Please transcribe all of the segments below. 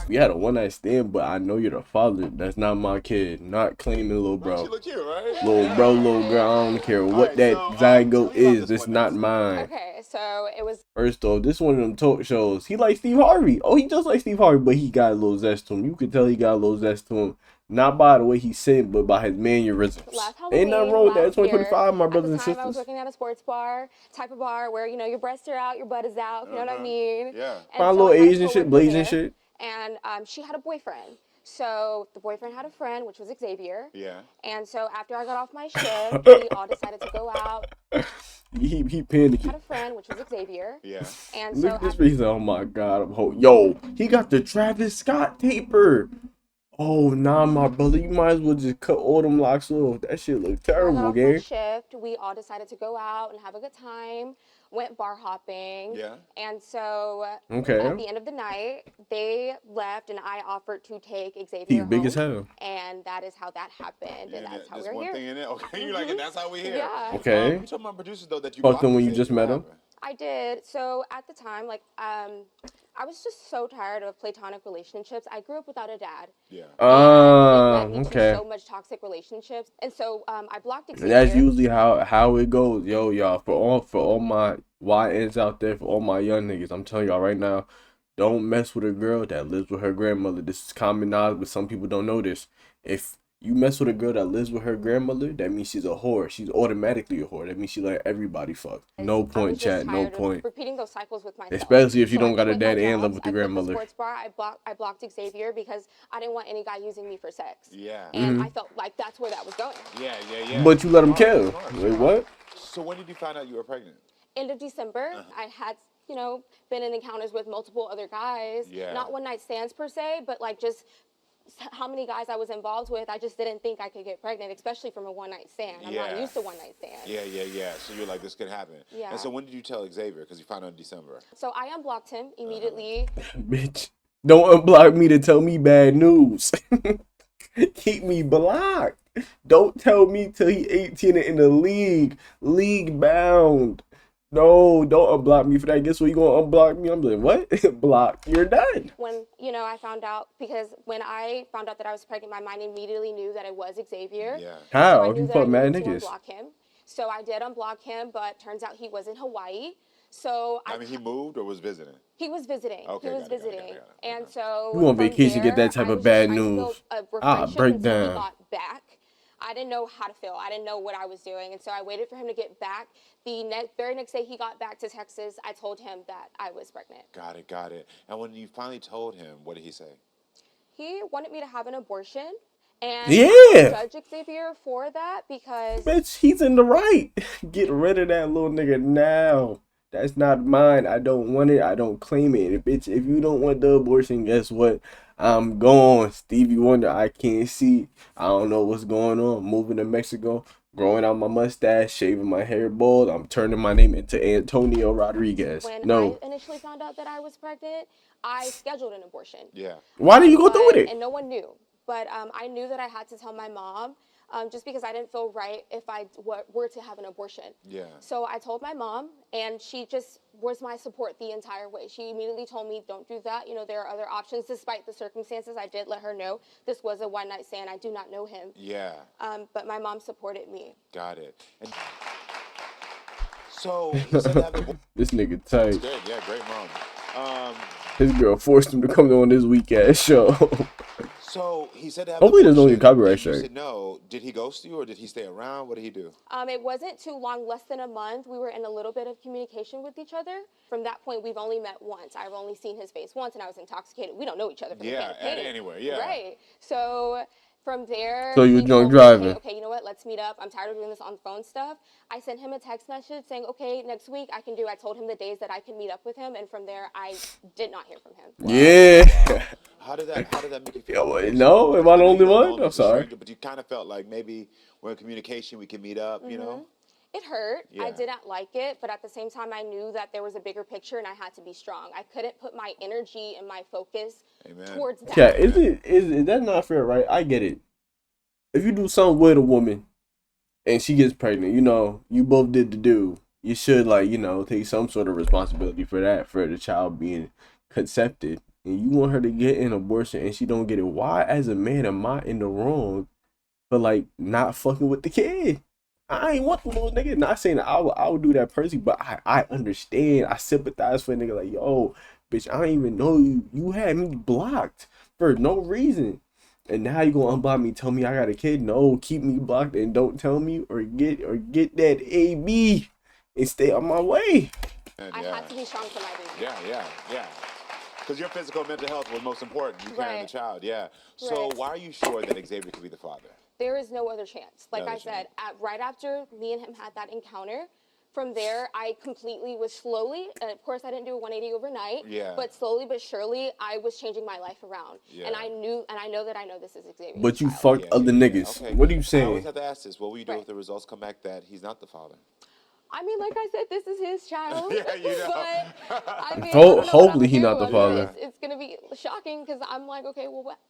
We had a one night stand, but I know you're the father. That's not my kid. Not claiming little bro. She look cute, right? Little bro, little girl. I don't care what that zygote is. It's not mine. Okay, so it was. First off, this one of them talk shows. He like Steve Harvey. Oh, he just like Steve Harvey, but he got a little zest to him. You could tell he got a little zest to him. Not by the way he sing, but by his mannerisms. Ain't nothing wrong with that. 2025, my brothers and sisters. I was working at a sports bar, type of bar where, you know, your breasts are out, your butt is out, you know what I mean? Yeah. Find a little Asian shit, blazing shit. And she had a boyfriend. So the boyfriend had a friend, which was Xavier. Yeah. And so after I got off my shift, we all decided to go out. He panicking. Had a friend, which was Xavier. Yeah. And Look so at this reason. Oh my God. Yo, he got the Travis Scott taper. Oh, nah, my brother. You might as well just cut all them locks off. That shit look terrible, gang. Shift, we all decided to go out and have a good time. Went bar hopping. Yeah. And so at the end of the night, they left and I offered to take Xavier He's home. big as hell. And that is how that happened. And that's how we're one here. Thing in it? Okay, you're like, and that's how we're here. Yeah. Okay. You told my producers, though, that you fucked him when you just met him? I did. So at the time, like, I was just so tired of platonic relationships. I grew up without a dad. Yeah. Okay. So much toxic relationships, and so I blocked Xavier. And that's usually how it goes, yo, y'all. For all my YNs out there, for all my young niggas, I'm telling y'all right now, don't mess with a girl that lives with her grandmother. This is common knowledge, but some people don't know this. If you mess with a girl that lives with her grandmother, that means she's a whore. She's automatically a whore. That means she let everybody fuck. No point, chat. No point. Repeating those cycles with myself. Especially if you don't got a dad and live with the grandmother. Sports bar, I blocked Xavier because I didn't want any guy using me for sex. Yeah. And I felt like that's where that was going. Yeah. But you let him kill. Wait, what? So when did you find out you were pregnant? End of December. I had, been in encounters with multiple other guys. Yeah. Not one night stands per se, but like just how many guys I was involved with, I just didn't think I could get pregnant, especially from a one-night stand. I'm not used to one-night stands. Yeah. So you're like, this could happen. Yeah. And so when did you tell Xavier? Because you found out in December. So I unblocked him immediately. Bitch, don't unblock me to tell me bad news. Keep me blocked. Don't tell me till he 18 in the league bound. No, don't unblock me for that. Guess what? You gonna unblock me? I'm like, what? Block. You're done. When, I found out, because when I found out that I was pregnant, my mind immediately knew that it was Xavier. Yeah. How? So You fuck mad niggas. Unblock him. So I did unblock him, but turns out he was in Hawaii. So I mean, he moved or was visiting? He was visiting. Okay, he was visiting. Got it. And so You on vacation, get that type of bad news. Break down. He got back. I didn't know how to feel. I didn't know what I was doing. And so I waited for him to get back. The very next day he got back to Texas, I told him that I was pregnant. Got it. And when you finally told him, what did he say? He wanted me to have an abortion. And yeah. I don't judge Xavier for that because... Bitch, he's in the right. Get rid of that little nigga now. That's not mine. I don't want it. I don't claim it. Bitch, if you don't want the abortion, guess what? I'm gone. Stevie Wonder, I can't see. I don't know what's going on. Moving to Mexico, growing out my mustache, shaving my hair bald. I'm turning my name into Antonio Rodriguez. When I initially found out that I was pregnant, I scheduled an abortion. Yeah. Why did you go through with it? And no one knew. But I knew that I had to tell my mom just because I didn't feel right if I were to have an abortion. Yeah. So I told my mom, and she just was my support the entire way. She immediately told me, don't do that. There are other options. Despite the circumstances, I did let her know this was a one-night stand. I do not know him. Yeah. But my mom supported me. Got it. And so you said that this nigga tight. Good. Yeah, great mom. His girl forced him to come on this weak ass show. So he said that. Hopefully there's only a copyright strike. You said no. Did he ghost you or did he stay around? What did he do? It wasn't too long, less than a month. We were in a little bit of communication with each other. From that point, we've only met once. I've only seen his face once, and I was intoxicated. We don't know each other from the beginning. Anyway, yeah. Right. So from there, so you were drunk driving. Okay, you know what? Let's meet up. I'm tired of doing this on phone stuff. I sent him a text message saying, okay, next week I can do. I told him the days that I can meet up with him, and from there I did not hear from him. Wow. Yeah. How did that make you feel? No, am I the only one? I'm sorry. But you kind of felt like maybe we're in communication, we can meet up, you know? It hurt. Yeah. I didn't like it, but at the same time, I knew that there was a bigger picture and I had to be strong. I couldn't put my energy and my focus towards that. Yeah, is that not fair, right? I get it. If you do something with a woman and she gets pregnant, you both did the do. you should, like, you know, take some sort of responsibility for that, for the child being concepted. And you want her to get an abortion and she don't get it. Why, as a man, am I in the wrong for, like, not fucking with the kid? I ain't want the little nigga. Not saying that I would do that personally, but I understand. I sympathize for a nigga like, yo, bitch, I don't even know you. You had me blocked for no reason. And now you gonna unblock me, tell me I got a kid? No, keep me blocked and don't tell me, or get that AB and stay on my way. And I had to be strong for my baby. yeah. Because your physical and mental health was most important. You carrying the Right. child, yeah. So Right. why are you sure that Xavier could be the father? There is no other chance. Like No I other said, right after me and him had that encounter, from there, I completely was slowly, and of course I didn't do a 180 overnight, Yeah. but slowly but surely, I was changing my life around. Yeah. And I know that I know this is Xavier's But you child. fucked other niggas. Okay. What are you I always saying? have to ask this. What will you do Right. if the results come back that he's not the father? I mean, like I said, this is his child. Yeah, you know. But I mean, I don't know what Hopefully I'm he gonna not do. the father. It's gonna be shocking because I'm like, okay, well, what's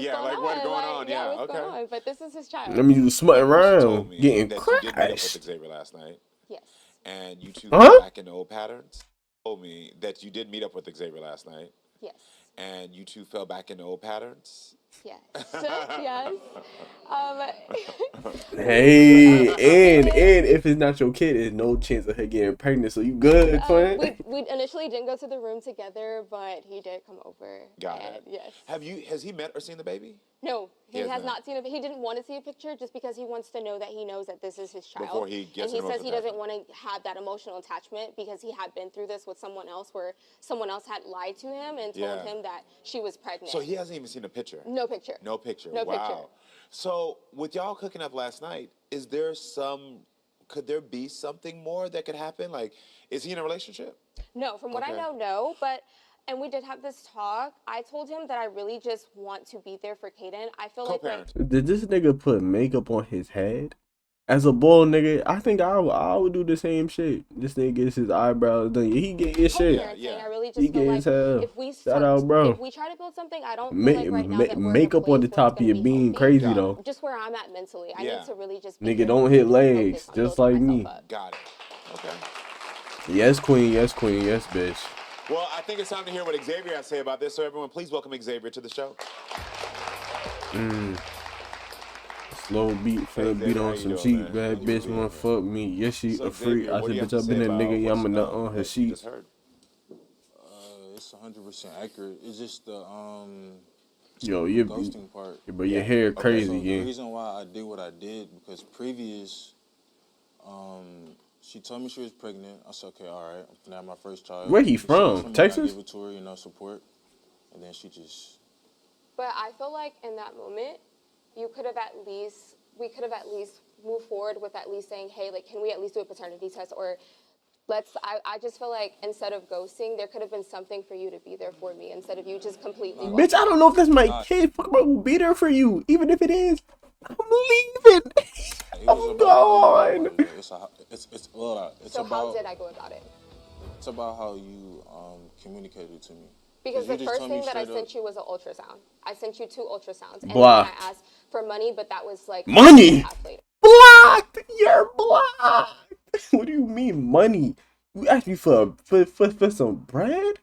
Yeah, going like, on? what's going on? Yeah, what's going okay. on? But this is his child. I mean, you was smutting You around, told me getting that you did meet up crashed. with Xavier last night, Yes. and you two Huh? fell back into old patterns. You told me that you did meet up with Xavier last night, Yes. and you two fell back into old patterns. Yes. Yes. Um, Hey, and if it's not your kid, there's no chance of her getting pregnant. So you good, twin? we initially didn't go to the room together, but he did come over. Got and it. Yes. Has he met or seen the baby? No, he has has not. not seen it. He didn't want to see a picture just because he wants to know that he knows that this is his child. Before he gets and he an says he emotional doesn't want to have that emotional attachment because he had been through this with someone else where someone else had lied to him and told Yeah. him that she was pregnant. So he hasn't even seen a picture. No picture. No picture. No Wow. picture. So with y'all cooking up last night, could there be something more that could happen? Like, is he in a relationship? No, from what I Okay. know, no. And we did have this talk. I told him that I really just want to be there for Kaden. I feel like Co-parent. Did this nigga put makeup on his head? As a bold nigga, I think I would do the same shit. This nigga gets his eyebrows done. He get his shit. co-parenting, Yeah. I really He just feel gay like as hell. if we Shout out, bro. if we try to build something, I don't feel like right now that we're in a Makeup on the place where it's top of your gonna be bean, healthy. crazy Got it. though. Just where I'm at mentally, I Yeah. need to really just be Nigga, here don't and hit just legs, focus on just building like myself me. up. Got it. Okay. Yes, queen. Yes, queen. Yes, bitch. Well, I think it's time to hear what Xavier has to say about this. So everyone, please welcome Xavier to the show. Slow beat, finna Xavier, beat how on you some doing, sheet. man? Bad Good to bitch be wanna here. fuck me. Yes, she So a freak. Xavier, I what do said, you have bitch, to I say been a about nigga. Yeah, what I'm a you nut know on her that you just sheets. heard? It's 100% accurate. It's just the Yo, you, ghosting part. but your hair Okay, crazy, So the yeah. reason why I did what I did because previous, she told me she was pregnant. I said, okay, all right, I'm gonna have my first child. Where he She from? asked me, Texas? I give it to her, support, and then she just. But I feel like in that moment, we could have at least moved forward with at least saying, hey, like, can we at least do a paternity test? Or I just feel like instead of ghosting, there could have been something for you to be there for me instead of you just completely. Bitch, I don't know if that's my kid. Fuck, I will be there for you. Even if it is, I'm leaving. It was I'm about how you gone. go about it, though. It's So how about did I go about it? it's about how you communicated to me. Because you the just first told me thing that I straight up. sent you was an ultrasound. I sent you 2 ultrasounds. And Blocked. then I asked for money, but that was like Money? a week and a half later. Blocked. You're blocked. What do you mean money? You asked me for some bread?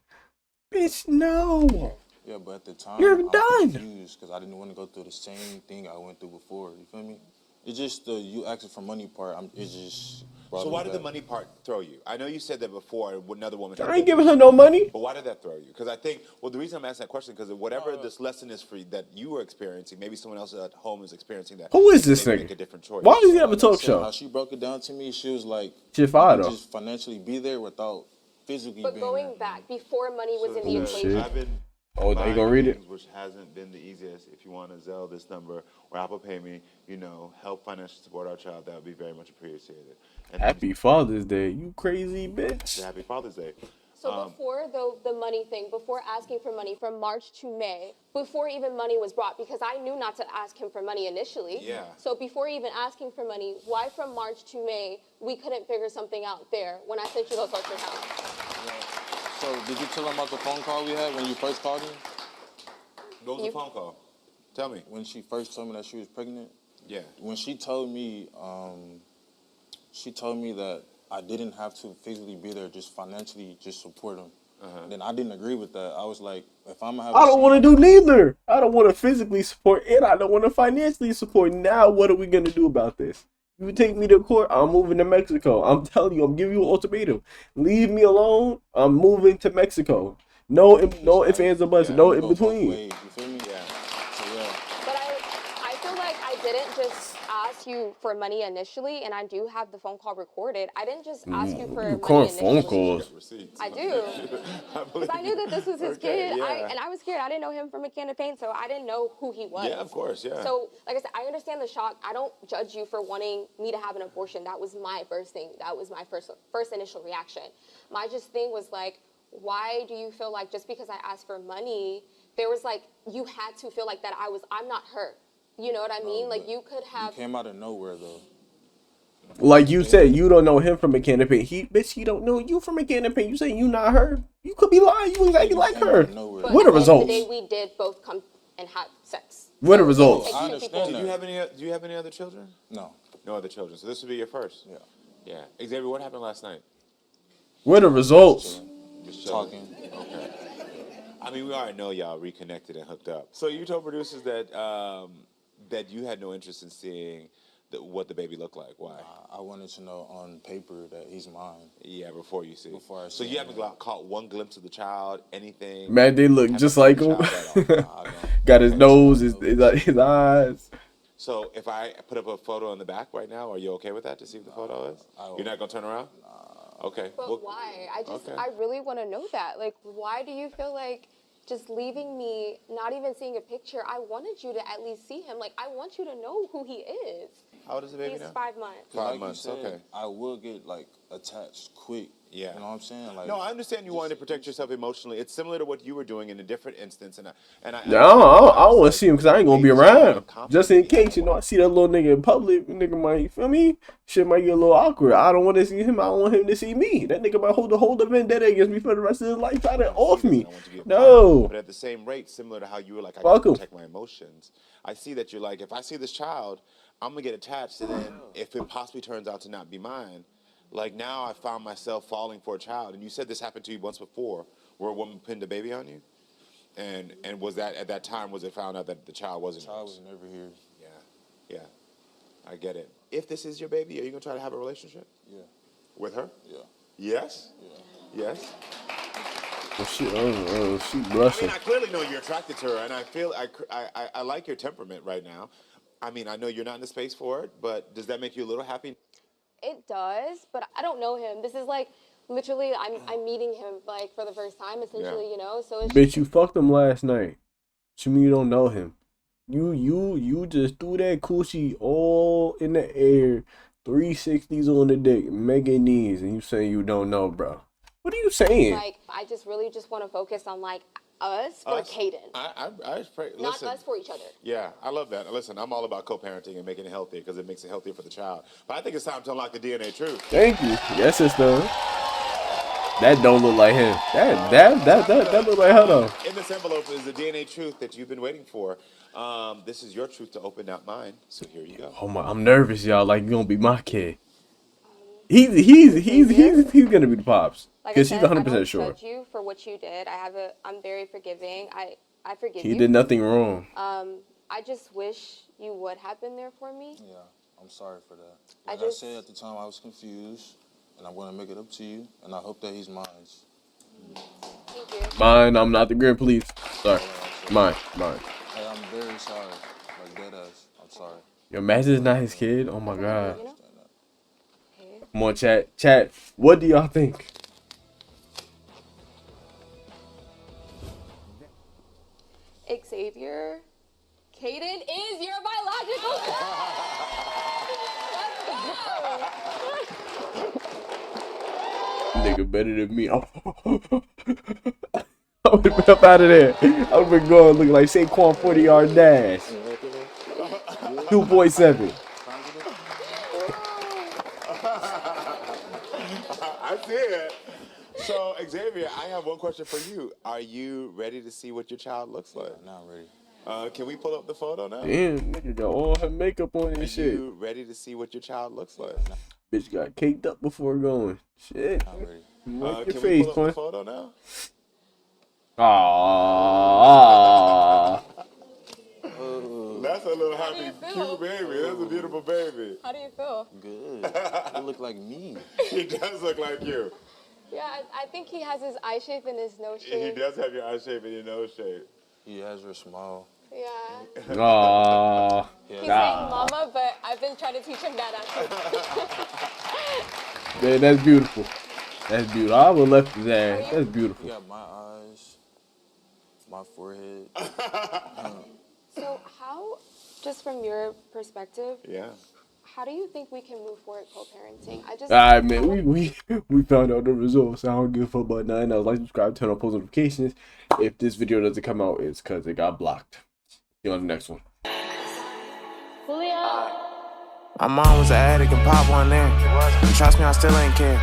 Bitch, no. Yeah, but at the time, You're I was done. confused because I didn't want to go through the same thing I went through before. You feel me? It's just the you asking for money part. It's just. brought So me why did the back. money part throw you? I know you said that before. Another woman. tried to I ain't get giving you. her no money. But why did that throw you? Because I think, well, the reason I'm asking that question because whatever this lesson is for you, that you were experiencing, maybe someone else at home is experiencing that. Who is They this maybe nigga? Make a different choice. Why does he have a Like I talk said, show? How she broke it down to me, she was like, Shit you fire can though. just financially be there without physically But being going there. back, before money was in the Oh, equation. shit. I've been Oh, now you gonna read it? things which hasn't been the easiest. If you want to Zelle this number or Apple Pay me, help financially support our child, that would be very much appreciated. And Happy Father's Day. You crazy bitch. Happy Father's Day. So before the money thing, before asking for money from March to May, before even money was brought, because I knew not to ask him for money initially. Yeah. So before even asking for money, why from March to May we couldn't figure something out there when I sent you those ultrasounds? So did you tell him about the phone call we had when you first called me? What was the phone call? Tell me. When she first told me that she was pregnant? Yeah. When she told me that I didn't have to physically be there, just financially, just support him. Then I didn't agree with that. I was like, if I'm gonna have, I don't want to do neither. I don't want to physically support, and I don't want to financially support. Now, what are we gonna do about this? You take me to court, I'm moving to Mexico. I'm telling you, I'm giving you an ultimatum. Leave me alone. I'm moving to Mexico. No ifs, ands, or buts. No in between. You feel me? Yeah. So yeah. But I feel like I didn't just ask you for money initially, and I do have the phone call recorded. I didn't just ask you for money phone initially. calls. Receipts. I do. Because I knew that this was his kid. Yeah. And I was scared. I didn't know him from a can of paint, so I didn't know who he was. Yeah, of course, yeah. So, like I said, I understand the shock. I don't judge you for wanting me to have an abortion. That was my first thing. That was my first initial reaction. My just thing was like, why do you feel like just because I asked for money, there was like, you had to feel like that I'm not her. You know what I mean? Like you could have. You came out of nowhere though. Like you said, you don't know him from a can of paint. He don't know you from a can of paint. You say you not her. You could be lying. You exactly like her. But What are at the results? end of the day, we did both come and have sex. What are results? I understand Do that. you have any other children? No. No other children. So this would be your first. Yeah. Yeah. Xavier, what happened last night? What are results? Just chilling. Talking. Okay. I mean, we already know y'all reconnected and hooked up. So you told producers that that you had no interest in seeing what the baby looked like. Why? I wanted to know on paper that he's mine. Yeah, before you see. Before I so see you him, haven't caught one glimpse of the child, anything? Man, they look Haven't just seen like the him. child at all? I don't. Got his nose, his eyes. So if I put up a photo in the back right now, are you okay with that to see what the photo is? You're not gonna turn around? Okay. But well, why? okay. I really want to know that. Like, why do you feel like just leaving me, not even seeing a picture? I wanted you to at least see him. Like, I want you to know who he is. How old is the baby He's now? 5 months. 5 Like you months. said, Okay. I will get like attached quick. Yeah. You know what I'm saying? Like. No, I understand you wanted to protect yourself emotionally. It's similar to what you were doing in a different instance, and I No, I don't want to see him because I ain't gonna be around. Confident Just in that you have case, you know, I see that little nigga in public, nigga might, you feel me? Shit might get a little awkward. I don't want to see him. I don't want him to see me. That nigga might hold a vendetta against me for the rest of his life, try to off me. I want to be a No. But at the same rate, similar to how you were like, I Fuck gotta him. protect my emotions. I see that you're like, if I see this child, I'm gonna get attached, and then if it possibly turns out to not be mine, like now I found myself falling for a child. And you said this happened to you once before, where a woman pinned a baby on you, and was that at that time was it found out that the child wasn't Child yours? was never here. Yeah, I get it. If this is your baby, are you gonna try to have a relationship Yeah. with her? Yeah. Yes. Yeah. Yes. Well, she I blushing. mean, I clearly know you're attracted to her, and I feel I like your temperament right now. I mean, I know you're not in the space for it, but does that make you a little happy? It does, but I don't know him. This is like, literally, I'm meeting him, like, for the first time, essentially, Yeah. you know? So it's Bitch, you fucked him last night. What you mean you don't know him? You just threw that coochie all in the air, 360s on the dick, making knees, and you saying you don't know, bro. What are you saying? like, I just really just want to focus on, like, us for Caden. I pray. Not Listen, us for each other. yeah, I love that. Listen, I'm all about co-parenting and making it healthier because it makes it healthier for the child. But I think it's time to unlock the DNA truth. Thank you. Yes, sister. That don't look like him. That look like her though. In this envelope is the DNA truth that you've been waiting for. This is your truth to open, not mine. So here you go. Oh my, I'm nervous, y'all. Like you gonna be my kid. He's gonna be the pops Like I because she's said, 100% sure. I don't judge you for what you did. I'm very forgiving. I forgive He you. did nothing wrong. I just wish you would have been there for me. Yeah. I'm sorry for that. I Like I said at the time, I was confused, and I'm gonna make it up to you, and I hope that he's mine. Thank you. Mine. I'm not the Grim Police. Sorry. Mine. Hey, I'm very sorry. Like dead ass. I'm sorry. Yo, imagine it's not his kid. Oh my god. You know? Okay. Come on, chat. What do y'all think? Xavier, Caden is your biological son. Nigga better than me. I would have been up out of there. I would have been going looking like Saquon 40-yard dash. 2.7. I see it. So Xavier, I have one question for you. Are you ready to see what your child looks like? Now I'm ready. Can we pull up the photo now? Damn, nigga got all her makeup on Are and shit. you ready to see what your child looks like? Bitch got caked up before going. Shit. Not ready. Wipe your Can we face, pull up the Twin. photo now? Aww. That's a little How do happy, you feel? cute baby. That's a beautiful baby. How do you feel? Good. You look like me. He does look like you. Yeah, I think he has his eye shape and his nose He shape. does have your eye shape and your nose shape. He has your smile. Yeah. Aww. He's saying mama, but I've been trying to teach him that actually. Man, that's beautiful. That's beautiful. I would left his ass. That's You beautiful. got my eyes, my forehead. So how, just from your perspective, Yeah. how do you think we can move forward co-parenting? Alright, man, we found out the results. I don't give a fuck about nothing else. Like, subscribe, turn on post notifications. If this video doesn't come out, it's because it got blocked. See you on the next one. My mom was an addict and pop one in. And trust me, I still ain't care.